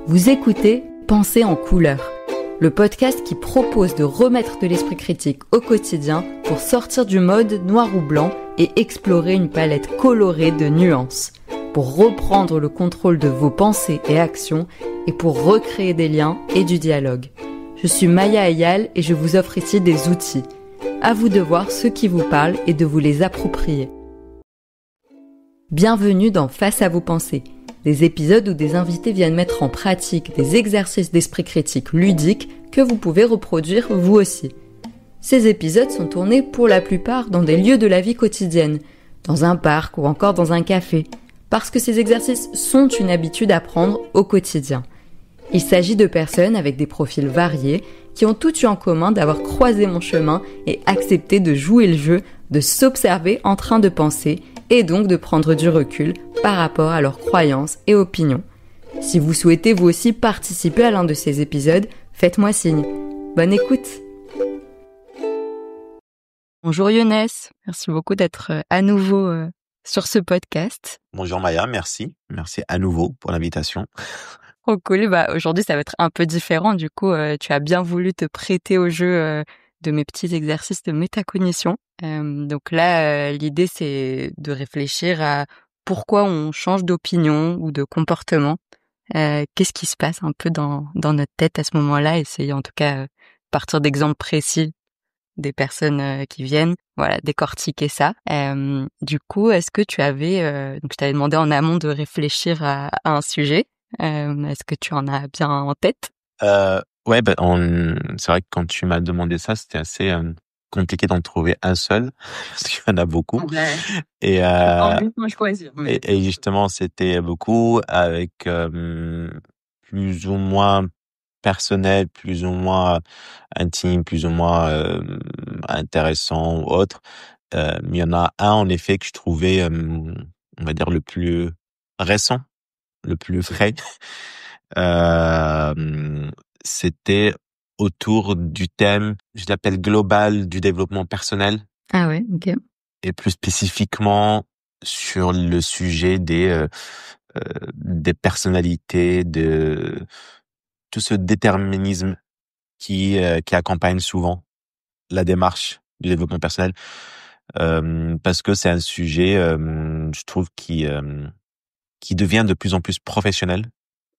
Vous écoutez Pensée en couleurs, le podcast qui propose de remettre de l'esprit critique au quotidien pour sortir du mode noir ou blanc et explorer une palette colorée de nuances, pour reprendre le contrôle de vos pensées et actions et pour recréer des liens et du dialogue. Je suis Maya Eyal et je vous offre ici des outils. À vous de voir ceux qui vous parlent et de vous les approprier. Bienvenue dans Face à vos pensées, des épisodes où des invités viennent mettre en pratique des exercices d'esprit critique ludiques que vous pouvez reproduire vous aussi. Ces épisodes sont tournés pour la plupart dans des lieux de la vie quotidienne, dans un parc ou encore dans un café, parce que ces exercices sont une habitude à prendre au quotidien. Il s'agit de personnes avec des profils variés qui ont tout eu en commun d'avoir croisé mon chemin et accepté de jouer le jeu, de s'observer en train de penser et donc de prendre du recul par rapport à leurs croyances et opinions. Si vous souhaitez vous aussi participer à l'un de ces épisodes, faites-moi signe. Bonne écoute! Bonjour Younes, merci beaucoup d'être à nouveau sur ce podcast. Bonjour Maya, merci. Merci à nouveau pour l'invitation. Trop cool, aujourd'hui ça va être un peu différent, du coup tu as bien voulu te prêter au jeu de mes petits exercices de métacognition. Donc là, l'idée c'est de réfléchir à pourquoi on change d'opinion ou de comportement. Qu'est-ce qui se passe un peu dans notre tête à ce moment-là, essayer en tout cas partir d'exemples précis des personnes qui viennent, voilà, décortiquer ça. Du coup, est-ce que tu avais, donc je t'avais demandé en amont de réfléchir à un sujet. Est-ce que tu en as bien en tête? Ouais, c'est vrai que quand tu m'as demandé ça, c'était assez compliqué d'en trouver un seul parce qu'il y en a beaucoup. Ouais. Et Moi choisir. et justement, c'était beaucoup avec plus ou moins personnel, plus ou moins intime, plus ou moins intéressant ou autre. Mais il y en a un en effet que je trouvais, on va dire le plus récent, le plus frais. C'était autour du thème, je l'appelle global, du développement personnel. Ah ouais, ok. Et plus spécifiquement sur le sujet des personnalités, de tout ce déterminisme qui accompagne souvent la démarche du développement personnel. Parce que c'est un sujet, je trouve, qui devient de plus en plus professionnel.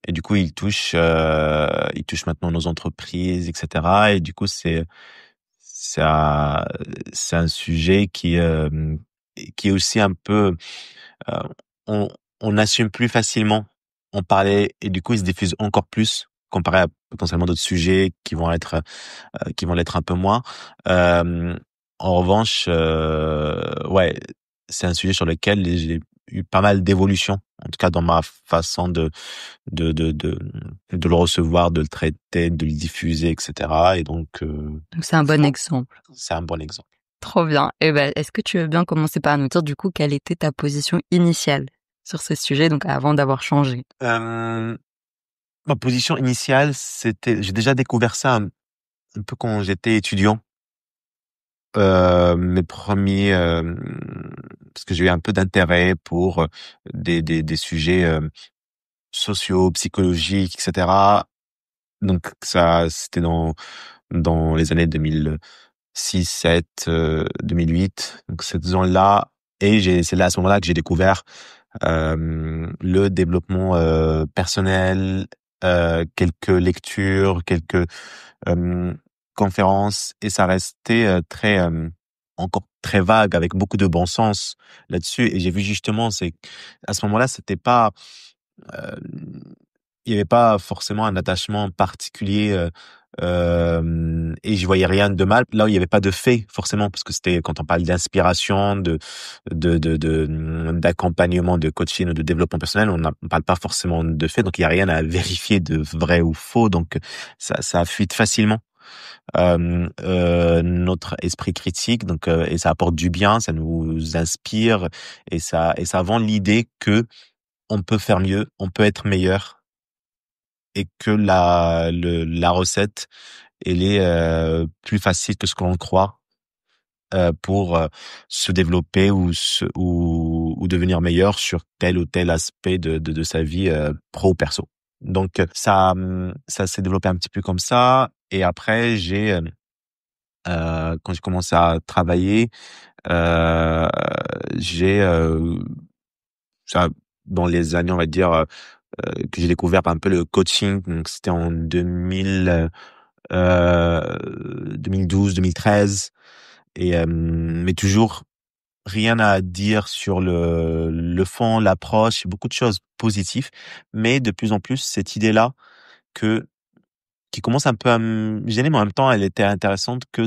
Et du coup, il touche maintenant nos entreprises, etc. Et du coup, c'est un sujet qui est aussi un peu, euh, on assume plus facilement en parler et du coup, il se diffuse encore plus comparé à potentiellement d'autres sujets qui vont l'être un peu moins. En revanche, ouais, c'est un sujet sur lequel j'ai eu pas mal d'évolution, en tout cas dans ma façon de le recevoir, de le traiter, de le diffuser, etc. Et donc c'est un bon exemple. C'est un bon exemple. Trop bien. Et est-ce que tu veux bien commencer par nous dire du coup quelle était ta position initiale sur ce sujet, donc avant d'avoir changé? Ma position initiale, j'ai déjà découvert ça un peu quand j'étais étudiant. Mes premiers, parce que j'ai eu un peu d'intérêt pour des sujets sociaux, psychologiques, etc. Donc ça, c'était dans les années 2006, 7, 2008. Donc cette zone-là, et c'est là à ce moment-là que j'ai découvert le développement personnel, quelques lectures, quelques conférences, et ça restait encore très vague, avec beaucoup de bon sens là-dessus. Et j'ai vu justement, c'est à ce moment-là, c'était pas, euh, il y avait pas forcément un attachement particulier, et je voyais rien de mal là où il y avait pas de fait forcément, parce que c'était quand on parle d'inspiration, d'accompagnement, de coaching ou de développement personnel, on parle pas forcément de fait, donc il y a rien à vérifier de vrai ou faux, donc ça fuite facilement notre esprit critique, donc et ça apporte du bien, ça nous inspire, et ça vend l'idée que on peut faire mieux, on peut être meilleur, et que la recette, elle est plus facile que ce qu'on croit pour se développer ou devenir meilleur sur tel ou tel aspect de sa vie pro ou perso. Donc ça s'est développé un petit peu comme ça. Et après, quand j'ai commencé à travailler, euh, j'ai ça dans les années, on va dire, que j'ai découvert un peu le coaching. Donc c'était en 2012, 2013. Et mais toujours rien à dire sur le fond, l'approche, beaucoup de choses positives, mais de plus en plus cette idée-là que qui commence un peu à me gêner, mais en même temps elle était intéressante, que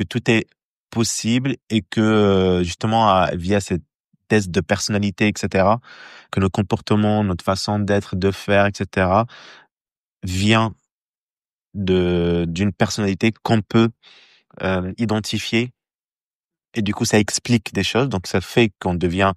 tout est possible et que justement via ces tests de personnalité, etc., que nos comportements, notre façon d'être, de faire, etc., vient d'une personnalité qu'on peut identifier. Et du coup, ça explique des choses, donc ça fait qu'on devient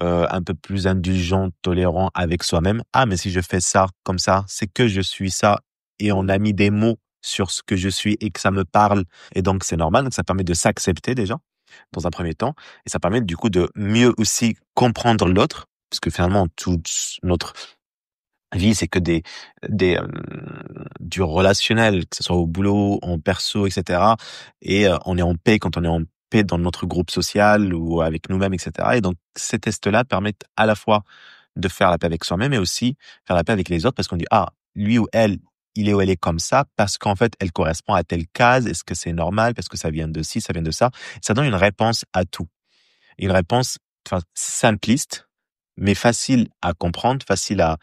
un peu plus indulgent, tolérant avec soi-même. Ah, mais si je fais ça comme ça, c'est que je suis ça, et on a mis des mots sur ce que je suis et que ça me parle, et donc c'est normal. Donc ça permet de s'accepter déjà dans un premier temps, et ça permet du coup de mieux aussi comprendre l'autre, parce que finalement toute notre vie, c'est que des du relationnel, que ce soit au boulot, en perso, etc. Et on est en paix quand on est en paix dans notre groupe social ou avec nous-mêmes, etc. Et donc ces tests-là permettent à la fois de faire la paix avec soi-même, mais aussi faire la paix avec les autres, parce qu'on dit ah, lui ou elle, il est ou elle est comme ça parce qu'en fait elle correspond à telle case. Est-ce que c'est normal parce que ça vient de ci, ça vient de ça. Ça donne une réponse à tout, une réponse, enfin, simpliste, mais facile à comprendre, facile à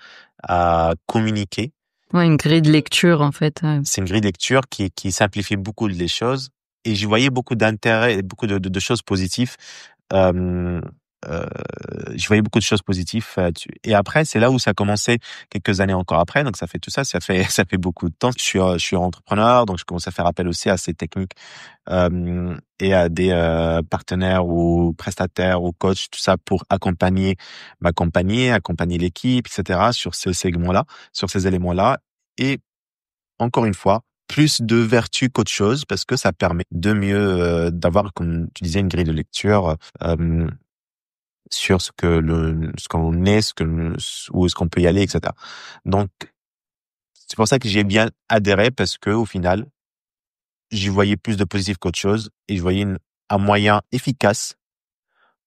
communiquer. Ouais, une grille de lecture, en fait. C'est une grille de lecture qui simplifie beaucoup les choses, et j'y voyais beaucoup d'intérêt et beaucoup de choses positives. Euh, euh, je voyais beaucoup de choses positives là-dessus. Et après, c'est là où ça a commencé quelques années encore après. Donc ça fait tout ça, ça fait beaucoup de temps. Je suis entrepreneur, donc je commence à faire appel aussi à ces techniques et à des partenaires ou prestataires ou coachs, tout ça pour accompagner l'équipe, etc. sur ce segment-là, sur ces éléments-là. Et encore une fois, plus de vertu qu'autre chose, parce que ça permet de mieux d'avoir, comme tu disais, une grille de lecture sur ce qu'on est, où est-ce qu'on peut y aller, etc. Donc c'est pour ça que j'y ai bien adhéré, parce que au final, j'y voyais plus de positif qu'autre chose, et je voyais un moyen efficace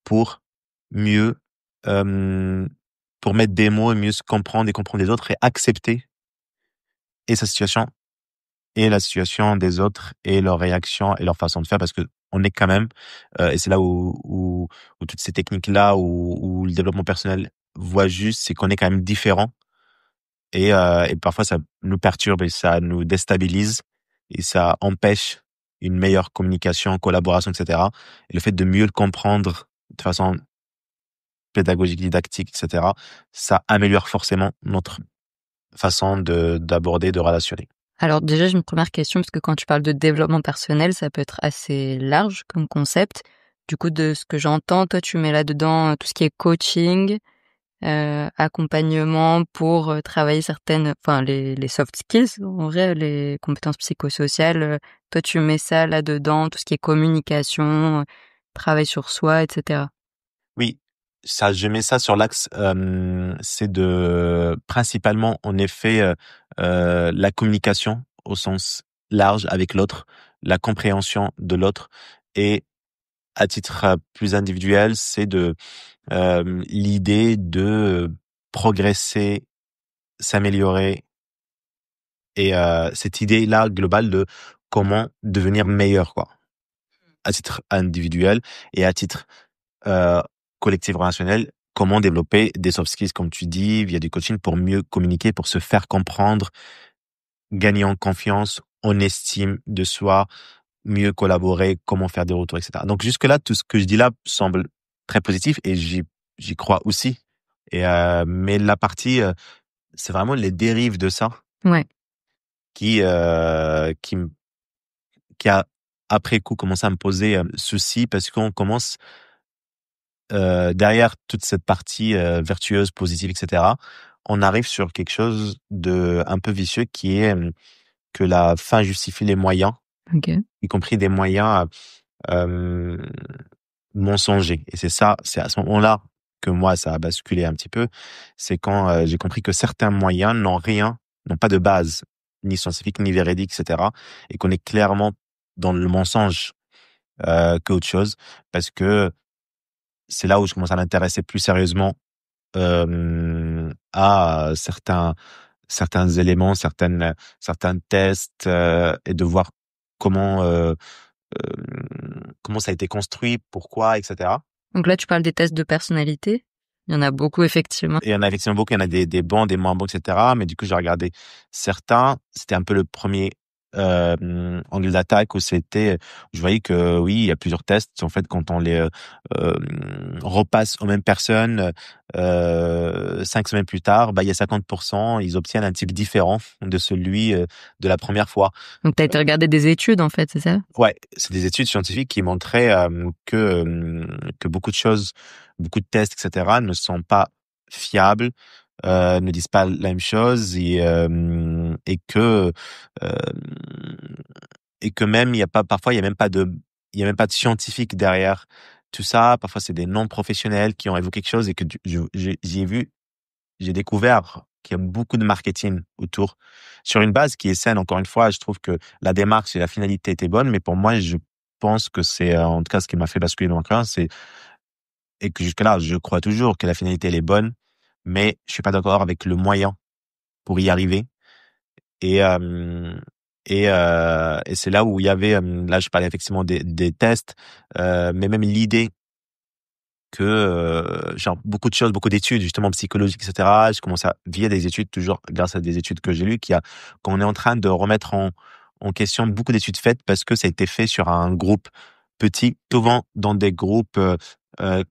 pour mieux euh, pour mettre des mots et mieux se comprendre et comprendre les autres et accepter et sa situation et la situation des autres et leur réaction et leur façon de faire, parce que on est quand même et c'est là où toutes ces techniques là où le développement personnel voit juste, c'est qu'on est quand même différent, et parfois ça nous perturbe et ça nous déstabilise et ça empêche une meilleure communication, collaboration, etc. Et le fait de mieux le comprendre de façon pédagogique, didactique, etc., ça améliore forcément notre façon d'aborder, de relationner. Alors déjà, j'ai une première question, parce que quand tu parles de développement personnel, ça peut être assez large comme concept. Du coup, de ce que j'entends, toi, tu mets là-dedans tout ce qui est coaching, accompagnement pour travailler certaines, enfin les soft skills, en vrai, les compétences psychosociales. Toi, tu mets ça là-dedans, tout ce qui est communication, travail sur soi, etc. Oui, ça, je mets ça sur l'axe, c'est de principalement en effet la communication au sens large avec l'autre, la compréhension de l'autre, et à titre plus individuel, c'est de l'idée de progresser, s'améliorer, et cette idée-là globale de comment devenir meilleur, quoi, à titre individuel et à titre euh, collectif relationnel, comment développer des soft skills, comme tu dis, via du coaching pour mieux communiquer, pour se faire comprendre, gagner en confiance, en estime de soi, mieux collaborer, comment faire des retours, etc. Donc jusque-là, tout ce que je dis là semble très positif, et j'y crois aussi. Et mais la partie, c'est vraiment les dérives de ça Ouais. qui qui a après coup commencé à me poser souci, parce qu'on commence derrière toute cette partie vertueuse, positive, etc., on arrive sur quelque chose de un peu vicieux, qui est que la fin justifie les moyens, Ok. y compris des moyens euh, mensongers. Et c'est ça, c'est à ce moment-là que moi, ça a basculé un petit peu, c'est quand j'ai compris que certains moyens n'ont pas de base, ni scientifique, ni véridique, etc. Et qu'on est clairement dans le mensonge qu'autre chose, parce que c'est là où je commence à m'intéresser plus sérieusement à certains éléments, certains tests et de voir comment comment ça a été construit, pourquoi, etc. Donc là, tu parles des tests de personnalité. Il y en a beaucoup, effectivement. Et il y en a effectivement beaucoup, il y en a des bons, des moins bons, etc. Mais du coup, j'ai regardé certains. C'était un peu le premier angle d'attaque où je voyais que oui, il y a plusieurs tests. En fait, quand on les repasse aux mêmes personnes 5 semaines plus tard, bah il y a 50%, ils obtiennent un type différent de celui de la première fois. Donc, tu as été regarder des études, en fait, c'est ça? Ouais, c'est des études scientifiques qui montraient que beaucoup de choses, beaucoup de tests, etc., ne sont pas fiables, ne disent pas la même chose euh, et que même il y a pas parfois il y a même pas de scientifique derrière tout ça. Parfois c'est des non professionnels qui ont évoqué quelque chose et que j'ai découvert qu'il y a beaucoup de marketing autour sur une base qui est saine. Encore une fois, je trouve que la démarche et la finalité étaient bonnes, mais pour moi, je pense que c'est en tout cas ce qui m'a fait basculer dans ma croyance, c'est et que jusque-là, je crois toujours que la finalité elle est bonne, mais je suis pas d'accord avec le moyen pour y arriver. Et et c'est là où il y avait là je parlais effectivement des tests, mais même l'idée que genre beaucoup de choses, beaucoup d'études justement psychologiques, etc. Je commence à via des études, toujours grâce à des études que j'ai lues, qu'on est en train de remettre en question beaucoup d'études faites parce que ça a été fait sur un groupe petit, souvent dans des groupes euh,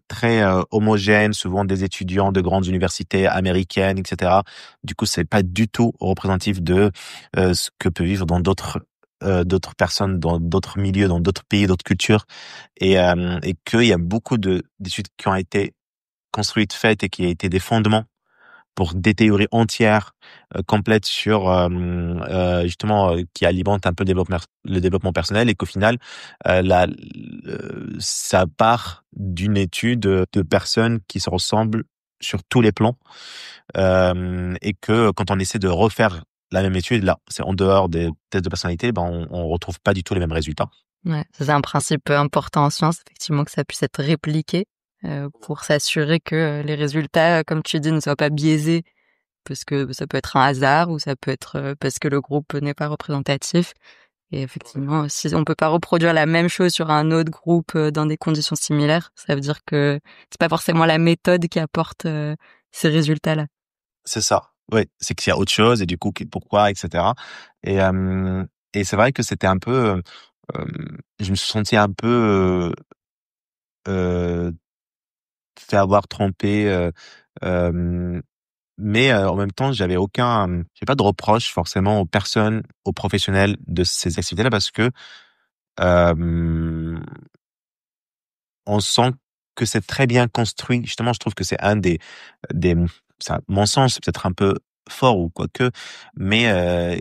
très homogènes, souvent des étudiants de grandes universités américaines, etc. Du coup, c'est pas du tout représentatif de ce que peut vivre dans d'autres personnes, dans d'autres milieux, dans d'autres pays, d'autres cultures, et qu'il y a beaucoup d'études qui ont été construites, faites et qui ont été des fondements pour des théories entières, complètes sur justement qui alimentent un peu le développement personnel et qu'au final, ça part d'une étude de personnes qui se ressemblent sur tous les plans et que quand on essaie de refaire la même étude, là, c'est en dehors des tests de personnalité, ben on retrouve pas du tout les mêmes résultats. Ouais, ça, c'est un principe important en science, effectivement, que ça puisse être répliqué pour s'assurer que les résultats, comme tu dis, ne soient pas biaisés, parce que ça peut être un hasard ou ça peut être parce que le groupe n'est pas représentatif. Et effectivement, si on peut pas reproduire la même chose sur un autre groupe dans des conditions similaires, ça veut dire que c'est pas forcément la méthode qui apporte ces résultats-là. C'est ça. Oui, c'est qu'il y a autre chose et du coup pourquoi, etc. Et et c'est vrai que c'était un peu, je me suis senti un peu euh, fait avoir, trompé, mais en même temps j'ai pas de reproche forcément aux personnes, aux professionnels de ces activités-là parce que euh, on sent que c'est très bien construit. Justement, je trouve que c'est un des ça, mensonge, c'est peut-être un peu fort ou quoi que, mais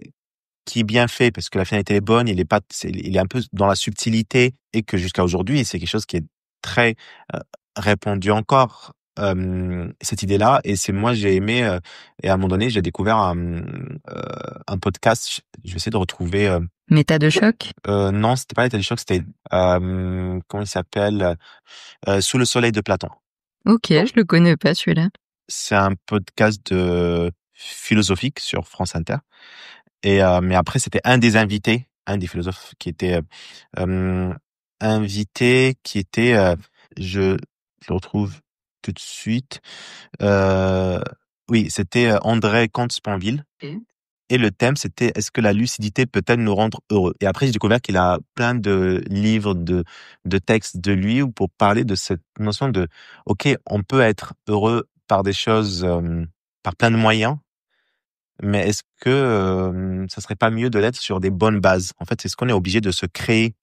qui est bien fait parce que la finalité est bonne, il est un peu dans la subtilité et que jusqu'à aujourd'hui, c'est quelque chose qui est très répandu encore cette idée-là et c'est moi j'ai aimé et à un moment donné, j'ai découvert un podcast, je vais essayer de retrouver Méta de choc? non, c'était pas les téléchocs, c'était comment il s'appelle Sous le soleil de Platon. Ok, je le connais pas celui-là. C'est un podcast de philosophique sur France Inter. Et mais après, c'était un des invités, un des philosophes qui était euh, invité, qui était, je le retrouve tout de suite. Euh, oui, c'était André Comte-Sponville. Et le thème, c'était est-ce que la lucidité peut-elle nous rendre heureux? Et après, j'ai découvert qu'il a plein de livres, de textes de lui pour parler de cette notion de, OK, on peut être heureux par des choses, par plein de moyens, mais est-ce que ça serait pas mieux de l'être sur des bonnes bases? En fait, est-ce qu'on est obligé de se créer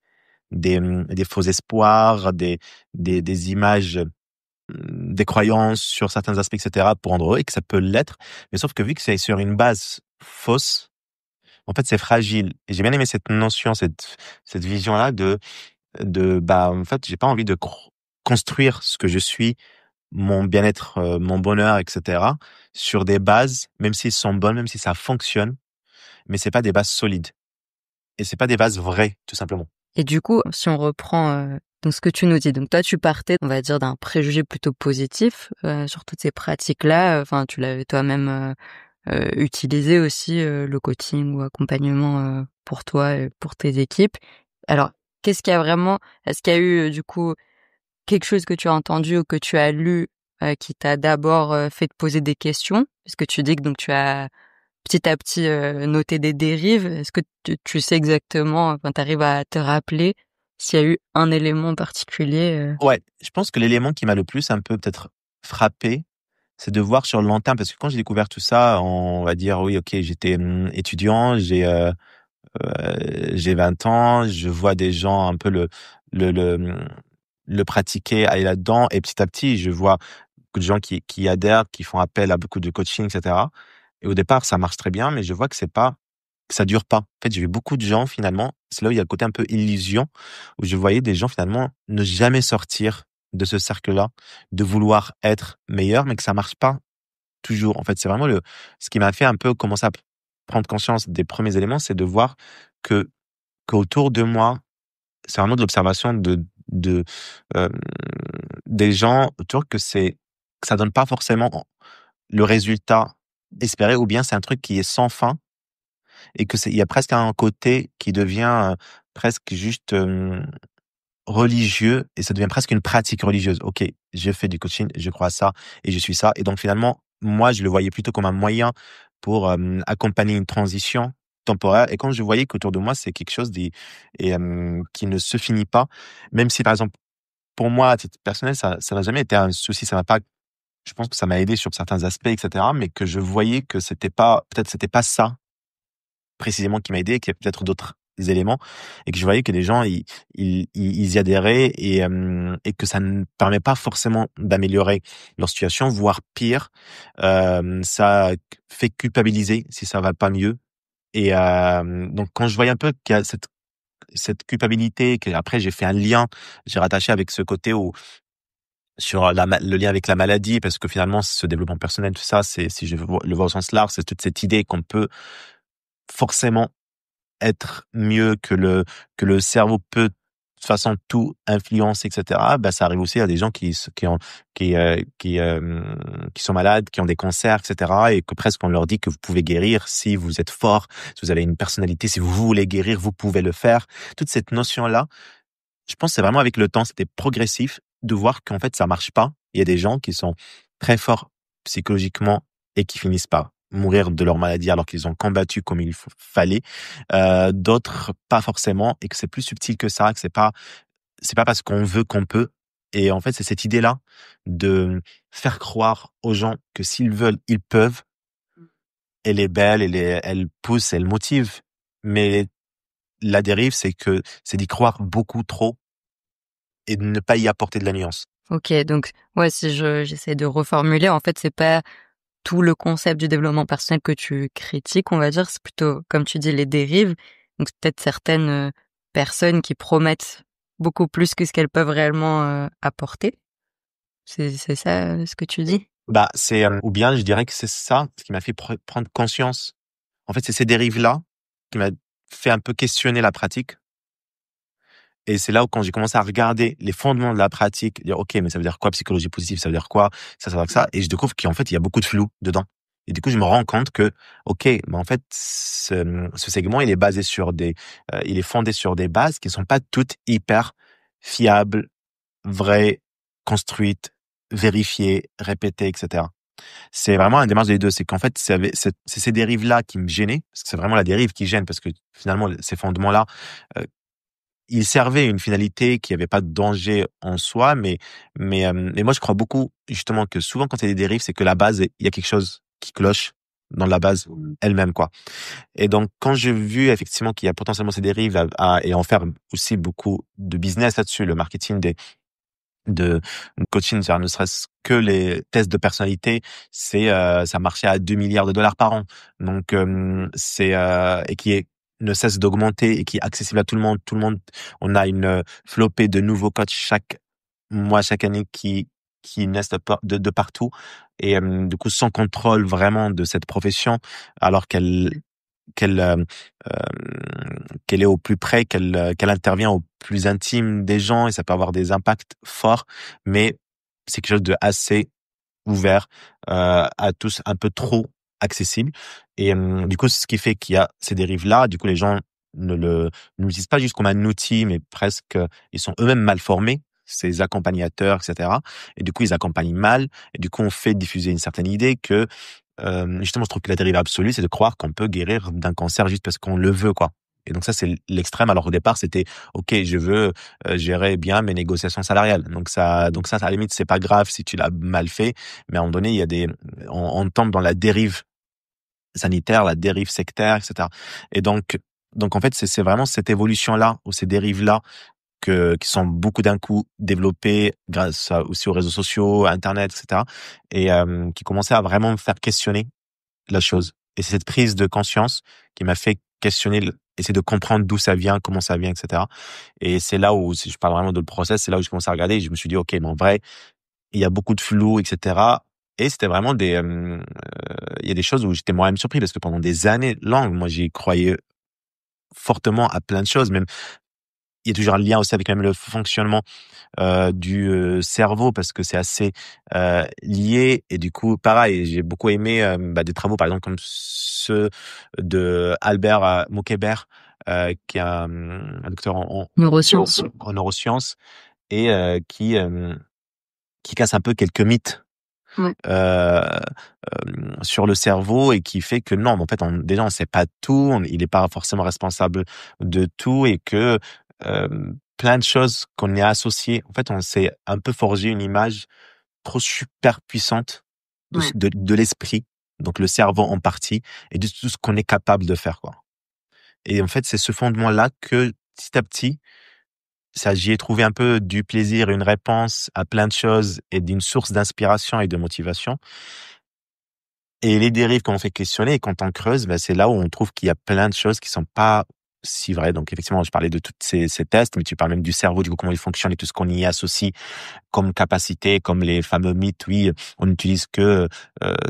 des faux espoirs, des images, des croyances sur certains aspects, etc., pour rendre heureux et que ça peut l'être, mais sauf que vu que c'est sur une base fausse, en fait, c'est fragile. Et j'ai bien aimé cette notion, cette vision-là bah, en fait, j'ai pas envie construire ce que je suis, mon bien-être, mon bonheur, etc., sur des bases, même s'ils sont bonnes, même si ça fonctionne, mais c'est pas des bases solides et c'est pas des bases vraies, tout simplement. Et du coup, si on reprend donc ce que tu nous dis, donc toi tu partais, on va dire, d'un préjugé plutôt positif sur toutes ces pratiques-là. Enfin, tu l'avais toi-même utilisé aussi le coaching ou accompagnement pour toi et pour tes équipes. Alors, qu'est-ce qu'il y a vraiment est-ce qu'il y a eu du coup quelque chose que tu as entendu ou que tu as lu qui t'a d'abord fait te poser des questions? Parce que tu dis que donc tu as petit à petit noté des dérives. Est-ce que tu sais exactement, enfin, tu arrives à te rappeler s'il y a eu un élément en particulier Ouais, je pense que l'élément qui m'a le plus un peu peut-être frappé, c'est de voir sur le long terme, parce que quand j'ai découvert tout ça, on va dire oui, ok, j'étais étudiant, j'ai 20 ans, je vois des gens un peu le le le pratiquer, aller là-dedans, et petit à petit, je vois beaucoup de gens qui adhèrent, qui font appel à beaucoup de coaching, etc. Et au départ, ça marche très bien, mais je vois que ça dure pas. En fait, j'ai vu beaucoup de gens finalement, c'est là où il y a le côté un peu illusion, où je voyais des gens finalement ne jamais sortir de ce cercle-là, de vouloir être meilleur, mais que ça marche pas toujours. En fait, c'est vraiment ce qui m'a fait un peu commencer à prendre conscience des premiers éléments, c'est de voir que qu'autour de moi, c'est vraiment de l'observation de euh, des gens autour, que ça donne pas forcément le résultat espéré, ou bien c'est un truc qui est sans fin, et il y a presque un côté qui devient presque juste religieux, et ça devient presque une pratique religieuse. Ok, je fais du coaching, je crois à ça et je suis ça. Et donc finalement, moi, je le voyais plutôt comme un moyen pour accompagner une transition temporaire. Et quand je voyais qu'autour de moi, c'est quelque chose qui ne se finit pas, même si par exemple, pour moi, à titre personnel, ça n'a jamais été un souci, ça m'a pas, je pense que ça m'a aidé sur certains aspects, etc. Mais que je voyais que peut-être c'était pas ça précisément qui m'a aidé, qu'il y a peut-être d'autres éléments, et que je voyais que les gens ils y adhéraient, et que ça ne permet pas forcément d'améliorer leur situation, voire pire, ça fait culpabiliser si ça va pas mieux. Et donc quand je voyais un peu qu'il y a cette culpabilité, que après j'ai fait un lien, j'ai rattaché avec ce côté où sur le lien avec la maladie, parce que finalement ce développement personnel, tout ça, c'est, si je le vois au sens large, c'est toute cette idée qu'on peut forcément être mieux, que le cerveau peut de toute façon tout influencer, etc. Bah, ça arrive aussi à des gens qui sont malades, qui ont des cancers, etc. Et que presque on leur dit que vous pouvez guérir si vous êtes fort, si vous avez une personnalité, si vous voulez guérir, vous pouvez le faire. Toute cette notion-là, je pense que c'est vraiment avec le temps, c'était progressif, de voir qu'en fait ça marche pas. Il y a des gens qui sont très forts psychologiquement et qui finissent par mourir de leur maladie alors qu'ils ont combattu comme il fallait. D'autres pas forcément, et que c'est plus subtil que ça, que c'est pas parce qu'on veut qu'on peut. Et en fait, c'est cette idée-là de faire croire aux gens que s'ils veulent, ils peuvent. Elle est belle, elle pousse, elle motive. Mais la dérive, c'est d'y croire beaucoup trop et de ne pas y apporter de la nuance. OK, donc ouais, si j'essaie de reformuler, en fait, c'est pas tout le concept du développement personnel que tu critiques, on va dire, c'est plutôt, comme tu dis, les dérives. Donc c'est peut-être certaines personnes qui promettent beaucoup plus que ce qu'elles peuvent réellement apporter. C'est ça ce que tu dis? Bah, c'est ou bien je dirais que c'est ça ce qui m'a fait prendre conscience. En fait, c'est ces dérives-là qui m'a fait un peu questionner la pratique. Et c'est là où quand j'ai commencé à regarder les fondements de la pratique, dire OK, mais ça veut dire quoi psychologie positive, ça veut dire quoi ça veut dire que ça, et je découvre qu'en fait il y a beaucoup de flou dedans. Et du coup je me rends compte que OK, mais en fait ce segment il est basé sur il est fondé sur des bases qui sont pas toutes hyper fiables, vraies, construites, vérifiées, répétées, etc. C'est vraiment un démarche des deux. C'est qu'en fait, c'est ces dérives-là qui me gênaient, parce que c'est vraiment la dérive qui gêne, parce que finalement, ces fondements-là, euh, ils servaient une finalité qui avait pas de danger en soi, mais moi, je crois beaucoup, justement, que souvent, quand il y a des dérives, c'est que la base, il y a quelque chose qui cloche dans la base elle-même, quoi. Et donc, quand j'ai vu, effectivement, qu'il y a potentiellement ces dérives et en faire aussi beaucoup de business là-dessus, le marketing de coaching, c'est-à-dire ne serait-ce que les tests de personnalité, ça marchait à 2 milliards de dollars par an. Donc et ne cesse d'augmenter et qui est accessible à tout le monde. Tout le monde, on a une flopée de nouveaux coachs chaque moi chaque année qui naissent de partout et du coup sans contrôle vraiment de cette profession alors qu'elle qu'elle est au plus près, qu'elle intervient au plus intime des gens et ça peut avoir des impacts forts, mais c'est quelque chose de assez ouvert à tous, un peu trop accessible. Et du coup, c'est ce qui fait qu'il y a ces dérives-là. Du coup, les gens ne l'utilisent pas juste comme un outil, mais presque, ils sont eux-mêmes mal formés, ces accompagnateurs, etc. Et du coup, ils accompagnent mal. Et du coup, on fait diffuser une certaine idée que, justement, je trouve que la dérive absolue, c'est de croire qu'on peut guérir d'un cancer juste parce qu'on le veut, quoi. Et donc ça, c'est l'extrême. Alors au départ, c'était OK, je veux gérer bien mes négociations salariales. Donc ça, à la limite, c'est pas grave si tu l'as mal fait. Mais à un moment donné, il y a on tombe dans la dérive sanitaire, la dérive sectaire, etc. Et donc en fait, c'est vraiment cette évolution-là ou ces dérives-là qui sont beaucoup d'un coup développées grâce aussi aux réseaux sociaux, Internet, etc. Et qui commençaient à vraiment me faire questionner la chose. Et c'est cette prise de conscience qui m'a fait questionner, essayer de comprendre d'où ça vient, comment ça vient, etc. Et c'est là où, si je parle vraiment de le process, c'est là où je commence à regarder et je me suis dit, OK, mais en vrai, il y a beaucoup de flou, etc. Et c'était vraiment il y a des choses où j'étais moi-même surpris parce que pendant des années longues, moi, j'y croyais fortement à plein de choses. Même, il y a toujours un lien aussi avec même le fonctionnement du cerveau parce que c'est assez lié et du coup pareil j'ai beaucoup aimé des travaux par exemple comme ceux de Albert Moukébert qui est un docteur en neurosciences et qui casse un peu quelques mythes Ouais. sur le cerveau et qui fait que non, mais en fait, déjà, on sait pas tout, il n'est pas forcément responsable de tout et que plein de choses qu'on est associées, en fait, on s'est un peu forgé une image trop super puissante de l'esprit, donc le cerveau en partie, et de tout ce qu'on est capable de faire, quoi. Et en fait, c'est ce fondement-là que, petit à petit, ça, j'y ai trouvé un peu du plaisir, une réponse à plein de choses et d'une source d'inspiration et de motivation. Et les dérives qu'on fait questionner et quand on creuse, c'est là où on trouve qu'il y a plein de choses qui sont pas si vraies. Donc effectivement, je parlais de tous ces tests, mais tu parles même du cerveau, du coup comment il fonctionne et tout ce qu'on y associe comme capacité, comme les fameux mythes. Oui, on n'utilise que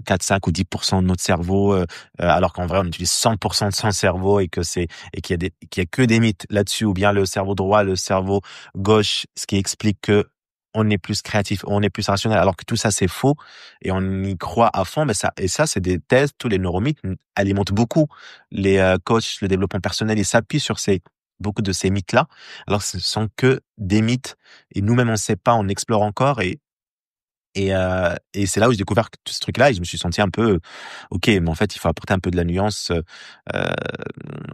4, 5 ou 10% de notre cerveau, alors qu'en vrai on utilise 100% de son cerveau et qu'il y a que des mythes là-dessus, ou bien le cerveau droit, le cerveau gauche, ce qui explique que on est plus créatif, on est plus rationnel, alors que tout ça c'est faux et on y croit à fond. Mais ça c'est des thèses, tous les neuromythes alimentent beaucoup les coachs, le développement personnel, ils s'appuient sur beaucoup de ces mythes-là. Alors ce sont que des mythes et nous-mêmes on ne sait pas, on explore encore et c'est là où j'ai découvert tout ce truc-là et je me suis senti un peu OK, mais en fait il faut apporter un peu de la nuance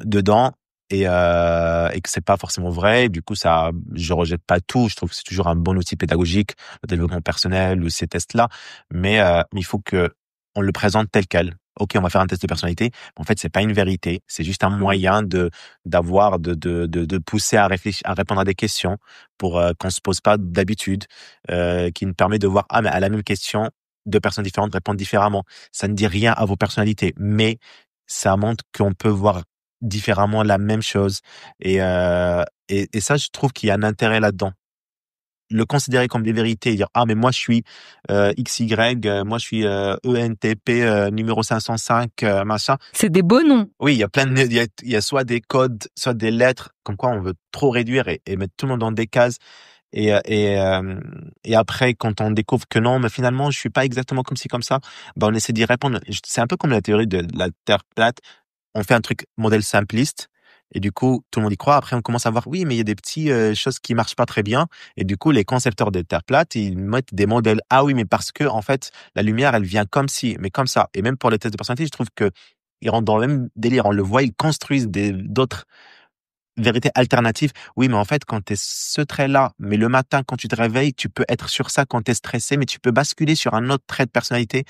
dedans et que c'est pas forcément vrai. Du coup, je rejette pas tout. Je trouve que c'est toujours un bon outil pédagogique, le développement personnel ou ces tests-là. Mais il faut que on le présente tel quel. OK, on va faire un test de personnalité. En fait, c'est pas une vérité. C'est juste un moyen de pousser à réfléchir, à répondre à des questions pour qu'on se pose pas d'habitude, qui nous permet de voir, ah, mais à la même question, deux personnes différentes répondent différemment. Ça ne dit rien à vos personnalités, mais ça montre qu'on peut voir différemment la même chose et ça je trouve qu'il y a un intérêt là-dedans. Le considérer comme des vérités et dire ah mais moi je suis XY, moi je suis ENTP numéro 505 machin. C'est des beaux noms. Oui, il y a il y a soit des codes, soit des lettres comme quoi on veut trop réduire et mettre tout le monde dans des cases et après quand on découvre que non mais finalement je suis pas exactement comme ci comme ça, on essaie d'y répondre. C'est un peu comme la théorie de la Terre plate. On fait un truc modèle simpliste et du coup tout le monde y croit. Après on commence à voir oui mais il y a des petits choses qui marchent pas très bien et du coup les concepteurs des terres plates ils mettent des modèles ah oui mais parce que en fait la lumière elle vient comme ci mais comme ça. Et même pour les tests de personnalité je trouve que ils rentrent dans le même délire. On le voit, ils construisent d'autres vérités alternatives. Oui mais en fait quand t'es ce trait là mais le matin quand tu te réveilles tu peux être sur ça quand t'es stressé mais tu peux basculer sur un autre trait de personnalité.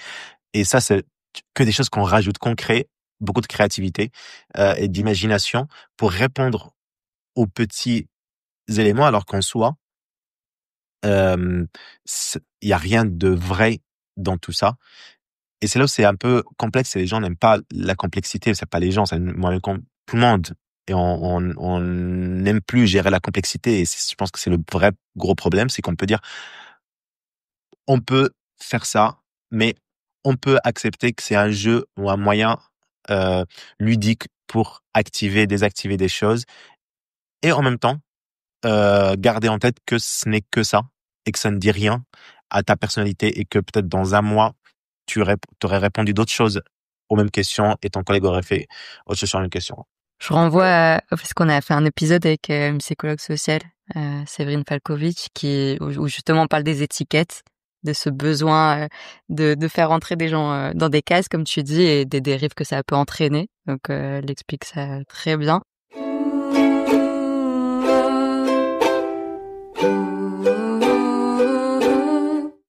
Et ça, c'est que des choses qu'on rajoute, qu'on crée, beaucoup de créativité et d'imagination pour répondre aux petits éléments, alors qu'en soi, il y a rien de vrai dans tout ça. Et c'est là où c'est un peu complexe et les gens n'aiment pas la complexité. C'est pas les gens, tout le monde et on n'aime plus gérer la complexité. Et je pense que c'est le vrai gros problème, c'est qu'on peut dire, on peut faire ça, mais on peut accepter que c'est un jeu ou un moyen euh, ludique pour activer, désactiver des choses, et en même temps garder en tête que ce n'est que ça et que ça ne dit rien à ta personnalité, et que peut-être dans un mois tu aurais répondu d'autres choses aux mêmes questions et ton collègue aurait fait autre chose sur la même question. Je renvoie parce qu'on a fait un épisode avec une psychologue sociale, Séverine Falkovitch, où justement on parle des étiquettes, de ce besoin de faire entrer des gens dans des cases, comme tu dis, et des dérives que ça peut entraîner. Donc elle explique ça très bien.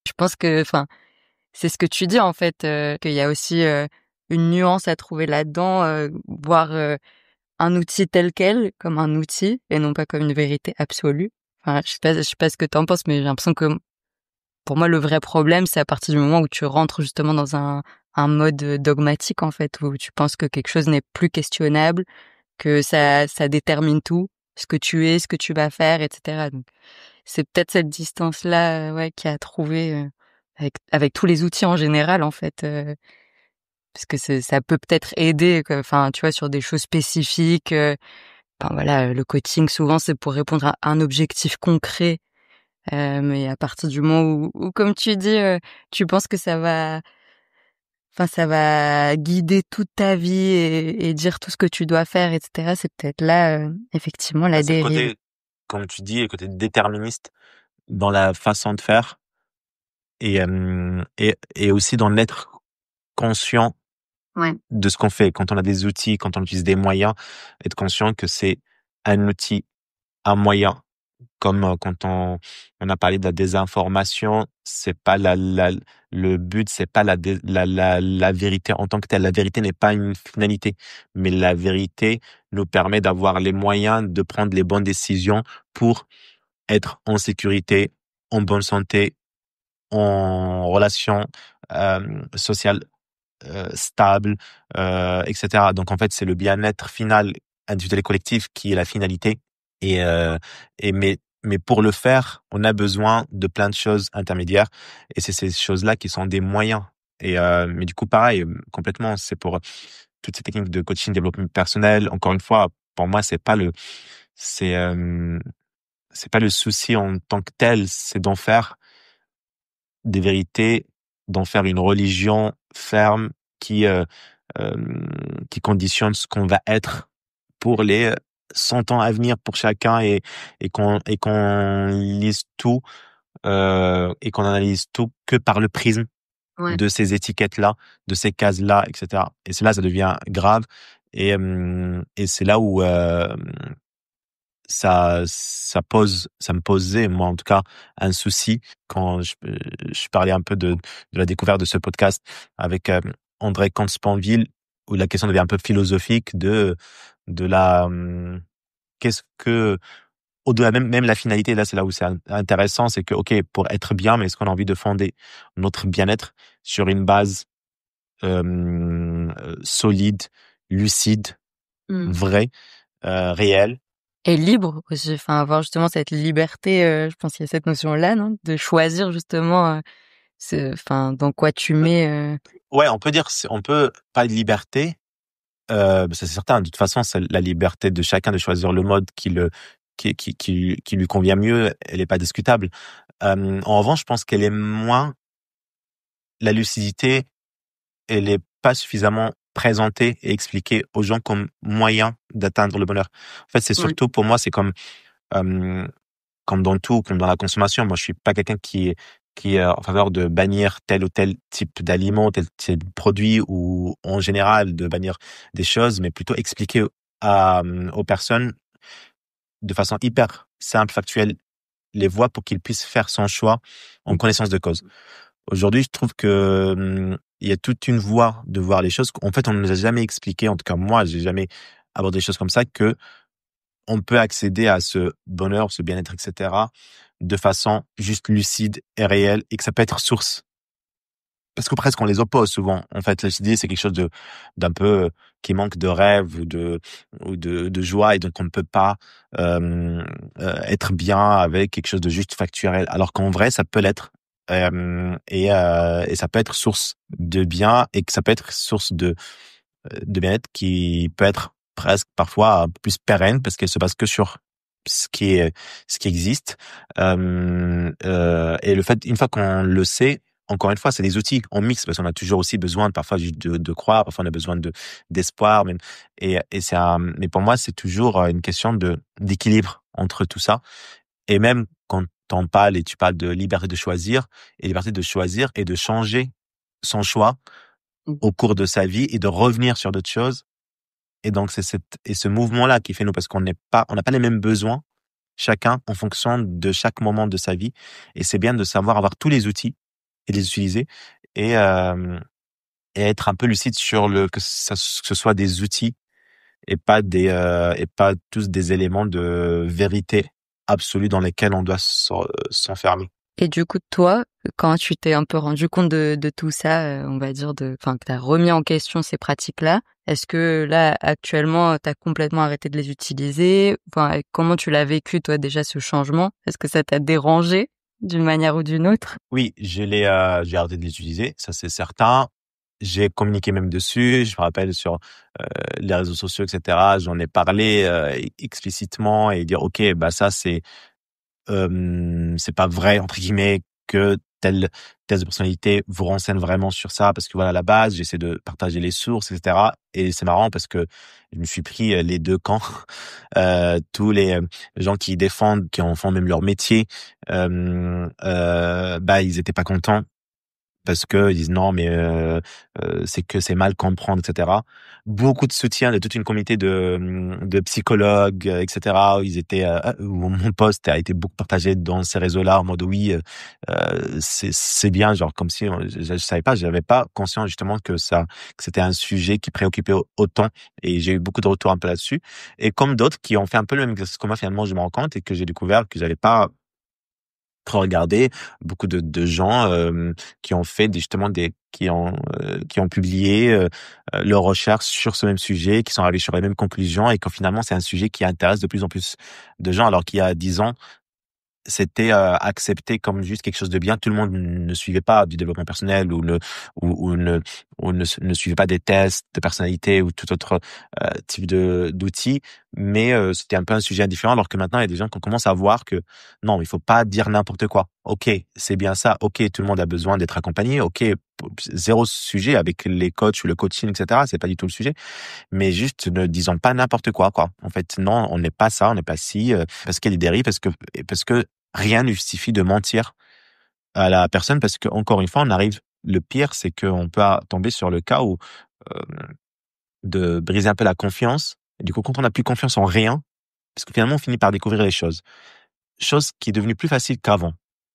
Je pense que, enfin, c'est ce que tu dis en fait, qu'il y a aussi une nuance à trouver là-dedans, voir un outil tel quel, comme un outil, et non pas comme une vérité absolue. Enfin, je sais pas ce que t'en penses, mais j'ai l'impression que pour moi, le vrai problème, c'est à partir du moment où tu rentres justement dans un mode dogmatique, en fait, où tu penses que quelque chose n'est plus questionnable, que ça détermine tout, ce que tu es, ce que tu vas faire, etc. Donc, c'est peut-être cette distance-là, ouais, qu'il y a à trouver avec tous les outils en général, en fait, parce que ça peut peut-être aider, enfin, tu vois, sur des choses spécifiques. Enfin voilà, le coaching souvent c'est pour répondre à un objectif concret, mais à partir du moment où comme tu dis, tu penses que ça va guider toute ta vie et dire tout ce que tu dois faire, etc. C'est peut-être là, effectivement, la C'est le dérive. côté, comme tu dis, le côté déterministe dans la façon de faire, et aussi dans l'être conscient Ouais. de ce qu'on fait. Quand on a des outils, quand on utilise des moyens, être conscient que c'est un outil, un moyen. Comme quand on a parlé de la désinformation, c'est pas le but, c'est pas la vérité en tant que telle. La vérité n'est pas une finalité, mais la vérité nous permet d'avoir les moyens de prendre les bonnes décisions pour être en sécurité, en bonne santé, en relation sociale stable, etc. Donc en fait, c'est le bien-être final individuel et collectif qui est la finalité. Et, euh, mais pour le faire, on a besoin de plein de choses intermédiaires, et c'est ces choses-là qui sont des moyens. Mais du coup, pareil, complètement, c'est pour toutes ces techniques de coaching, développement personnel. Encore une fois, pour moi, c'est, euh, c'est pas le souci en tant que tel, c'est d'en faire des vérités, d'en faire une religion ferme euh, qui conditionne ce qu'on va être pour les 100 ans à venir pour chacun, et qu'on lise tout et qu'on analyse tout que par le prisme Ouais. de ces étiquettes-là, de ces cases-là, etc. Et c'est là ça devient grave, et c'est là où ça me posait, moi en tout cas, un souci quand je parlais un peu de la découverte de ce podcast avec André Comte-Sponville, où la question devient un peu philosophique de la qu'est-ce que, au-delà même la finalité. Là c'est là où c'est intéressant, c'est que ok, pour être bien, mais est-ce qu'on a envie de fonder notre bien-être sur une base solide, lucide, Mm. vraie, réelle? Et libre aussi, enfin avoir justement cette liberté, je pense qu'il y a cette notion-là, non? De choisir justement, enfin dans quoi tu mets. Ouais, on peut dire, on peut pas de liberté, ça c'est certain. De toute façon, c'est la liberté de chacun de choisir le mode qui lui convient mieux. Elle est pas discutable. En revanche, je pense qu'elle est moins, la lucidité, elle est pas suffisamment présentée et expliquée aux gens comme moyen d'atteindre le bonheur. En fait, c'est Ouais. surtout pour moi, c'est euh, comme dans tout, comme dans la consommation. Moi, je suis pas quelqu'un qui est en faveur de bannir tel ou tel type d'aliment, tel type de produit, ou en général de bannir des choses, mais plutôt expliquer aux personnes de façon hyper simple, factuelle, les voies pour qu'ils puissent faire son choix en connaissance de cause. Aujourd'hui, je trouve que il y a toute une voie de voir les choses. En fait, on ne nous a jamais expliqué, en tout cas moi, j'ai jamais abordé des choses comme ça, que on peut accéder à ce bonheur, ce bien-être, etc., de façon juste lucide et réelle, et que ça peut être source. Parce que presque on les oppose souvent. En fait, la lucidité, c'est quelque chose d'un peu qui manque de rêve de joie, et donc on ne peut pas être bien avec quelque chose de juste factuel, alors qu'en vrai ça peut l'être. Et ça peut être source de bien, et que ça peut être source de bien-être qui peut être presque parfois plus pérenne, parce qu'elle se base que sur ce qui existe. Et le fait, une fois qu'on le sait, encore une fois, c'est des outils, on mixe, parce qu'on a toujours aussi besoin parfois juste de croire, parfois on a besoin d'espoir même. Et mais pour moi, c'est toujours une question d'équilibre entre tout ça. Et même quand t'en parles et tu parles de liberté de choisir, et liberté de choisir et de changer son choix au cours de sa vie, et de revenir sur d'autres choses. Et donc c'est ce mouvement-là qui fait nous, parce on n'a pas les mêmes besoins chacun en fonction de chaque moment de sa vie. Et c'est bien de savoir avoir tous les outils et les utiliser, et, euh, et être un peu lucide sur que ce soit des outils, et pas tous des éléments de vérité absolue dans lesquels on doit s'enfermer. Et du coup, toi, quand tu t'es un peu rendu compte de tout ça, on va dire que t'as remis en question ces pratiques-là, est-ce que là, actuellement, t'as complètement arrêté de les utiliser? Enfin, comment tu l'as vécu, toi, déjà, ce changement? Est-ce que ça t'a dérangé d'une manière ou d'une autre? Oui, j'ai arrêté de les utiliser, ça c'est certain. J'ai communiqué même dessus. Je me rappelle sur les réseaux sociaux, etc. J'en ai parlé explicitement, et dire ok, bah ça c'est pas vrai entre guillemets que tel test de personnalité vous renseigne vraiment sur ça, parce que voilà, à la base j'essaie de partager les sources, etc. Et c'est marrant parce que je me suis pris les deux camps. Tous les gens qui défendent, qui en font même leur métier, bah ils étaient pas contents, parce que ils disent non, mais c'est que c'est mal comprendre, etc. Beaucoup de soutien de toute une communauté de psychologues, etc. Où ils étaient, où mon post a été beaucoup partagé dans ces réseaux-là en mode oui, c'est bien, genre comme si je savais pas, j'avais pas conscience justement que c'était un sujet qui préoccupait autant. Et j'ai eu beaucoup de retours un peu là-dessus. Et comme d'autres qui ont fait un peu le même exercice que moi, finalement, je me rends compte, et que j'ai découvert que j'avais pas trop regardé, beaucoup de gens qui ont fait qui ont publié leurs recherches sur ce même sujet, qui sont arrivés sur les mêmes conclusions, et que finalement c'est un sujet qui intéresse de plus en plus de gens, alors qu'il y a 10 ans c'était accepté comme juste quelque chose de bien. Tout le monde ne suivait pas du développement personnel, ou ne suivait pas des tests de personnalité ou tout autre type d'outils, mais c'était un peu un sujet indifférent, alors que maintenant il y a des gens qui commencent à voir que non, il faut pas dire n'importe quoi. Ok, c'est bien ça. Ok, tout le monde a besoin d'être accompagné. Ok, zéro sujet avec les coachs ou le coaching, etc. C'est pas du tout le sujet, mais juste ne disons pas n'importe quoi, quoi. En fait, non, on n'est pas ça, on n'est pas ci, parce qu'il y a des dérives, parce que rien ne justifie de mentir à la personne, parce que encore une fois, on arrive. Le pire, c'est qu'on peut tomber sur le cas où euh, de briser un peu la confiance. Et du coup, quand on n'a plus confiance en rien, parce que finalement, on finit par découvrir les choses. Chose qui est devenue plus facile qu'avant.